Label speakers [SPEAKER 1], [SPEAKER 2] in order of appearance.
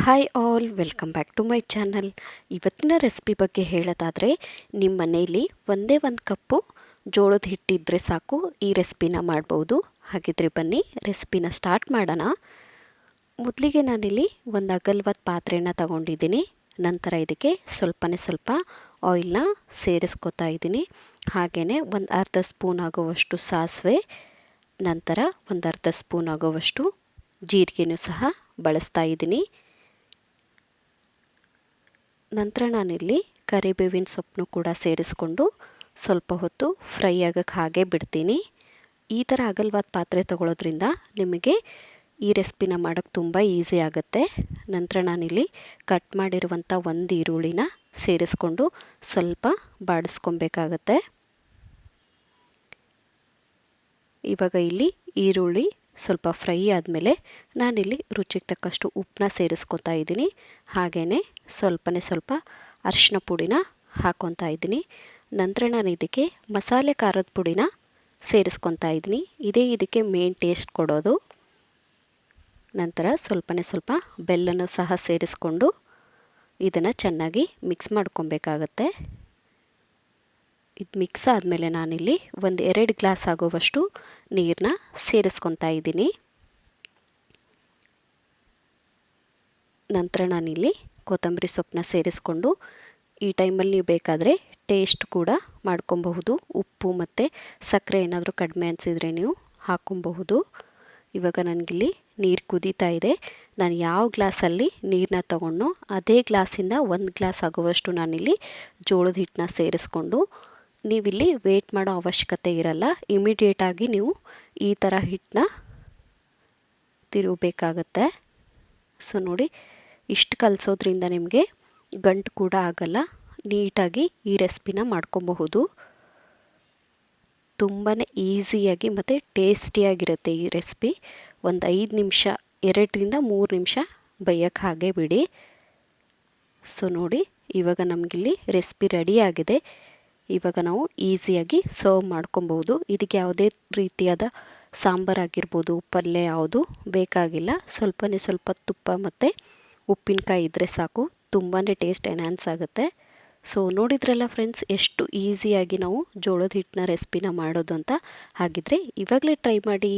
[SPEAKER 1] Hi all, welcome back to my channel. ಇವತ್ತಿನ recipe ಬಗ್ಗೆ ಹೇಳೋದಾದರೆ, ನಿಮ್ಮ ಮನೆಯಲ್ಲಿ ಒಂದೇ ಒಂದು ಕಪ್ಪು ಜೋಳದ ಹಿಟ್ಟಿದ್ರೆ ಸಾಕು ಈ ರೆಸಿಪಿನ ಮಾಡ್ಬೋದು. ಹಾಗಿದ್ರೆ ಬನ್ನಿ ರೆಸಿಪಿನ ಸ್ಟಾರ್ಟ್ ಮಾಡೋಣ. ಮೊದಲಿಗೆ ನಾನಿಲ್ಲಿ ಒಂದು ಅಗಲವಾದ ಪಾತ್ರೆನ ತಗೊಂಡಿದ್ದೀನಿ. ನಂತರ ಇದಕ್ಕೆ ಸ್ವಲ್ಪ ಆಯಿಲ್ನ ಸೇರಿಸ್ಕೊತಾ ಇದ್ದೀನಿ. ಹಾಗೆಯೇ ಒಂದು ಅರ್ಧ ಸ್ಪೂನ್ ಆಗುವಷ್ಟು ಸಾಸಿವೆ, ನಂತರ ಒಂದು ಅರ್ಧ ಸ್ಪೂನ್ ಆಗುವಷ್ಟು ಜೀರಿಗೆನೂ ಸಹ ಬಳಸ್ತಾ ಇದ್ದೀನಿ. ನಂತರ ನಾನಿಲ್ಲಿ ಕರಿಬೇವಿನ ಸೊಪ್ಪನ್ನು ಕೂಡ ಸೇರಿಸ್ಕೊಂಡು ಸ್ವಲ್ಪ ಹೊತ್ತು ಫ್ರೈ ಆಗೋಕ್ಕೆ ಹಾಗೆ ಬಿಡ್ತೀನಿ. ಈ ಥರ ಅಗಲವಾದ ಪಾತ್ರೆ ತಗೊಳ್ಳೋದ್ರಿಂದ ನಿಮಗೆ ಈ ರೆಸಿಪಿನ ಮಾಡೋಕ್ಕೆ ತುಂಬ ಈಸಿ ಆಗುತ್ತೆ. ನಂತರ ನಾನಿಲ್ಲಿ ಕಟ್ ಮಾಡಿರುವಂಥ ಒಂದು ಈರುಳ್ಳಿನ ಸೇರಿಸ್ಕೊಂಡು ಸ್ವಲ್ಪ ಬಾಡಿಸ್ಕೊಬೇಕಾಗತ್ತೆ. ಇವಾಗ ಇಲ್ಲಿ ಈರುಳ್ಳಿ ಸ್ವಲ್ಪ ಫ್ರೈ ಆದಮೇಲೆ ನಾನಿಲ್ಲಿ ರುಚಿಗೆ ತಕ್ಕಷ್ಟು ಉಪ್ಪನ್ನ ಸೇರಿಸ್ಕೊತಾ ಇದ್ದೀನಿ. ಹಾಗೆಯೇ ಸ್ವಲ್ಪ ಅರಿಶಿನ ಪುಡಿನ ಹಾಕ್ಕೊತಾ ಇದ್ದೀನಿ. ನಂತರ ನಾನು ಇದಕ್ಕೆ ಮಸಾಲೆ ಖಾರದ ಪುಡಿನ ಸೇರಿಸ್ಕೊತಾ ಇದ್ದೀನಿ. ಇದಕ್ಕೆ ಮೇನ್ ಟೇಸ್ಟ್ ಕೊಡೋದು. ನಂತರ ಸ್ವಲ್ಪ ಬೆಲ್ಲನೂ ಸಹ ಸೇರಿಸ್ಕೊಂಡು ಇದನ್ನು ಚೆನ್ನಾಗಿ ಮಿಕ್ಸ್ ಮಾಡ್ಕೊಬೇಕಾಗತ್ತೆ. ಇದು ಮಿಕ್ಸ್ ಆದಮೇಲೆ ನಾನಿಲ್ಲಿ ಒಂದು 2 ಗ್ಲಾಸ್ ಆಗುವಷ್ಟು ನೀರನ್ನ ಸೇರಿಸ್ಕೊತಾ ಇದ್ದೀನಿ. ನಂತರ ನಾನಿಲ್ಲಿ ಕೊತ್ತಂಬರಿ ಸೊಪ್ಪನ್ನ ಸೇರಿಸ್ಕೊಂಡು ಈ ಟೈಮಲ್ಲಿ ನೀವು ಬೇಕಾದರೆ ಟೇಸ್ಟ್ ಕೂಡ ಮಾಡ್ಕೊಬಹುದು. ಉಪ್ಪು ಮತ್ತು ಸಕ್ಕರೆ ಏನಾದರೂ ಕಡಿಮೆ ಅನಿಸಿದರೆ ನೀವು ಹಾಕ್ಕೊಬಹುದು. ಇವಾಗ ನನಗಿಲ್ಲಿ ನೀರು ಕುದೀತಾ ಇದೆ. ನಾನು ಯಾವ ಗ್ಲಾಸಲ್ಲಿ ನೀರನ್ನ ತಗೊಂಡು ಅದೇ ಗ್ಲಾಸಿಂದ 1 ಗ್ಲಾಸ್ ಆಗುವಷ್ಟು ನಾನಿಲ್ಲಿ ಜೋಳದ ಹಿಟ್ಟನ್ನ ಸೇರಿಸ್ಕೊಂಡು, ನೀವಿಲ್ಲಿ ವೇಟ್ ಮಾಡೋ ಅವಶ್ಯಕತೆ ಇರಲ್ಲ. ಇಮಿಡಿಯೇಟಾಗಿ ನೀವು ಈ ಥರ ಹಿಟ್ಟನ್ನ ತಿರುಗಬೇಕಾಗತ್ತೆ. ಸೊ ನೋಡಿ, ಇಷ್ಟು ಕಲಿಸೋದ್ರಿಂದ ನಿಮಗೆ ಗಂಟು ಕೂಡ ಆಗಲ್ಲ. ನೀಟಾಗಿ ಈ ರೆಸಿಪಿನ ಮಾಡ್ಕೊಬಹುದು. ತುಂಬಾ ಈಸಿಯಾಗಿ ಮತ್ತು ಟೇಸ್ಟಿಯಾಗಿರುತ್ತೆ ಈ ರೆಸಿಪಿ. ಒಂದು 5 ನಿಮಿಷ, 2ರಿಂದ 3 ನಿಮಿಷ ಬೇಯಕ್ಕೆ ಹಾಗೆ ಬಿಡಿ. ಸೊ ನೋಡಿ, ಇವಾಗ ನಮಗಿಲ್ಲಿ ರೆಸಿಪಿ ರೆಡಿ ಆಗಿದೆ. ಇವಾಗ ನಾವು ಈಸಿಯಾಗಿ ಸರ್ವ್ ಮಾಡ್ಕೊಬಹುದು. ಇದಕ್ಕೆ ಯಾವುದೇ ರೀತಿಯಾದ ಸಾಂಬಾರಾಗಿರ್ಬೋದು, ಪಲ್ಯ ಯಾವುದು ಬೇಕಾಗಿಲ್ಲ. ಸ್ವಲ್ಪ ತುಪ್ಪ ಮತ್ತು ಉಪ್ಪಿನಕಾಯಿ ಇದ್ದರೆ ಸಾಕು, ತುಂಬಾ ಟೇಸ್ಟ್ ಎನ್ಹಾನ್ಸ್ ಆಗುತ್ತೆ. ಸೊ ನೋಡಿದ್ರಲ್ಲ ಫ್ರೆಂಡ್ಸ್, ಎಷ್ಟು ಈಸಿಯಾಗಿ ನಾವು ಜೋಳದ ಹಿಟ್ಟಿನ ರೆಸಿಪಿನ ಮಾಡೋದು ಅಂತ. ಹಾಗಿದ್ರೆ ಇವಾಗಲೇ ಟ್ರೈ ಮಾಡಿ.